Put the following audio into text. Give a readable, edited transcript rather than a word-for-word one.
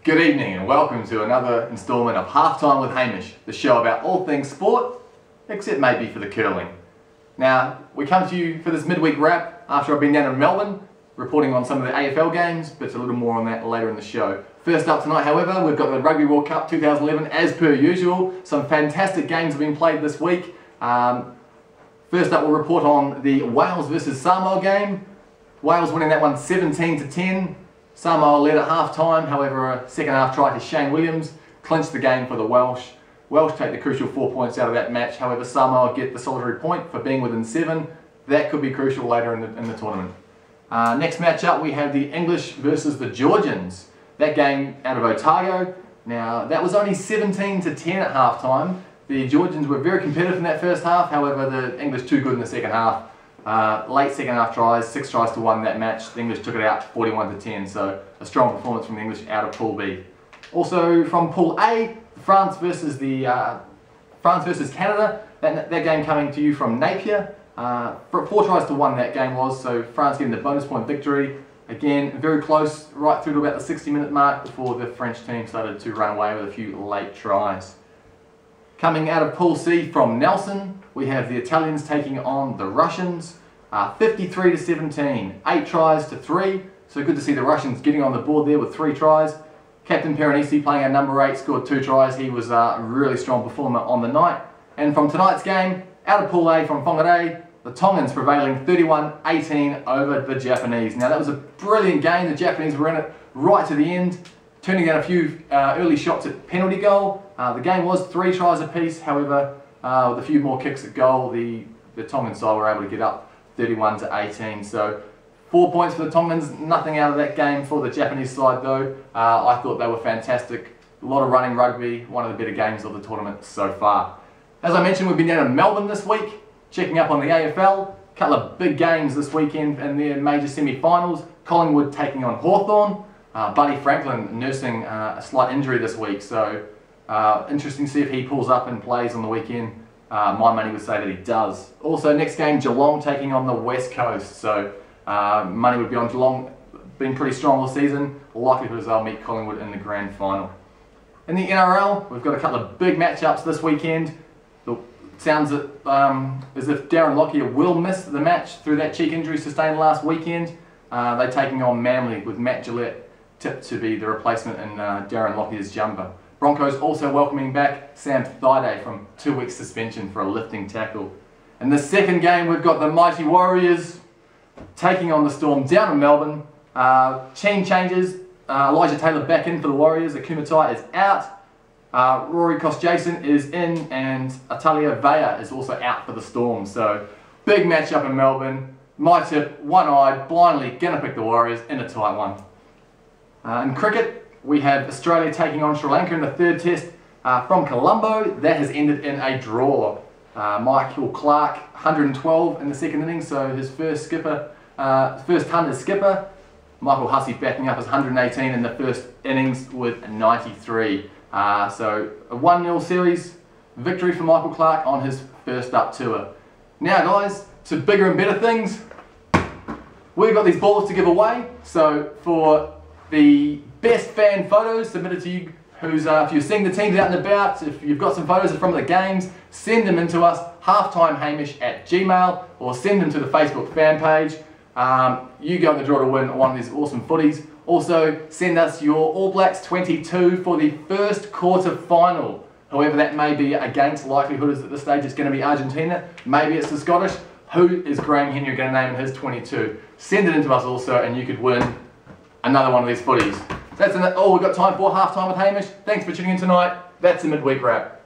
Good evening and welcome to another instalment of Halftime with Hamish, the show about all things sport, except maybe for the curling. Now, we come to you for this midweek wrap after I've been down in Melbourne, reporting on some of the AFL games, but a little more on that later in the show. First up tonight, however, we've got the Rugby World Cup 2011 as per usual. Some fantastic games have been played this week. First up, we'll report on the Wales versus Samoa game. Wales winning that one 17-10. Samoa led at half-time, however a second half try to Shane Williams clinched the game for the Welsh. Welsh take the crucial 4 points out of that match, however Samoa get the solitary point for being within 7. That could be crucial later in the tournament. Next match up we have the English versus the Georgians. That game out of Otago. Now that was only 17-10 at half-time. The Georgians were very competitive in that first half, however the English too good in the second half. Late second half tries, 6 tries to 1 that match. The English took it out 41-10, so a strong performance from the English out of Pool B. Also from Pool A, France versus Canada. That game coming to you from Napier. 4 tries to 1 that game was, so France getting the bonus point victory. Again, very close, right through to about the 60-minute mark before the French team started to run away with a few late tries. Coming out of Pool C from Nelson, we have the Italians taking on the Russians. 53-17, 8 tries to 3. So good to see the Russians getting on the board there with 3 tries. Captain Peronisi playing our number 8 scored 2 tries. He was a really strong performer on the night. And from tonight's game, out of Pool A from Whangarei, the Tongans prevailing 31-18 over the Japanese. Now that was a brilliant game. The Japanese were in it right to the end, turning down a few early shots at penalty goal. The game was 3 tries apiece, however, with a few more kicks at goal, the Tongan side were able to get up 31-18. So 4 points for the Tongans, nothing out of that game for the Japanese side though. I thought they were fantastic. A lot of running rugby, one of the better games of the tournament so far. As I mentioned, we've been down in Melbourne this week, checking up on the AFL. A couple of big games this weekend in their major semi-finals. Collingwood taking on Hawthorn. Buddy Franklin nursing a slight injury this week, so interesting to see if he pulls up and plays on the weekend. My money would say that he does. Also, next game, Geelong taking on the West Coast. So money would be on Geelong, been pretty strong all season. Likelihood is they'll meet Collingwood in the grand final. In the NRL, we've got a couple of big matchups this weekend. It sounds as if Darren Lockyer will miss the match through that cheek injury sustained last weekend. They're taking on Manly with Matt Gillett tipped to be the replacement in Darren Lockyer's jumper. Broncos also welcoming back Sam Thaiday from 2 weeks suspension for a lifting tackle. In the second game, we've got the mighty Warriors taking on the Storm down in Melbourne. Team changes. Elijah Taylor back in for the Warriors. Akumatai is out. Rory Kosjason is in, and Atalia Vea is also out for the Storm. So big matchup in Melbourne. My tip, one-eyed, blindly gonna pick the Warriors in a tight one. In cricket, we have Australia taking on Sri Lanka in the third test from Colombo. That has ended in a draw. Michael Clarke, 112 in the second innings, so his first ton as skipper. Michael Hussey backing up his 118 in the first innings with 93. So a 1-0 series victory for Michael Clarke on his first up tour. Now guys, to bigger and better things. We've got these balls to give away, so for the best fan photos submitted to you, if you're seeing the teams out and about, if you've got some photos from the games, send them in to us, halftimehamish@gmail, or send them to the Facebook fan page. You go in the draw to win one of these awesome footies. Also, send us your All Blacks 22 for the first quarter final. However that may be against, likelihood is at this stage it's going to be Argentina, maybe it's the Scottish. Who is Graham Henry going to name in his 22? Send it in to us also and you could win another one of these footies. That's all we've got time for. Halftime with Hamish. Thanks for tuning in tonight. That's the midweek wrap.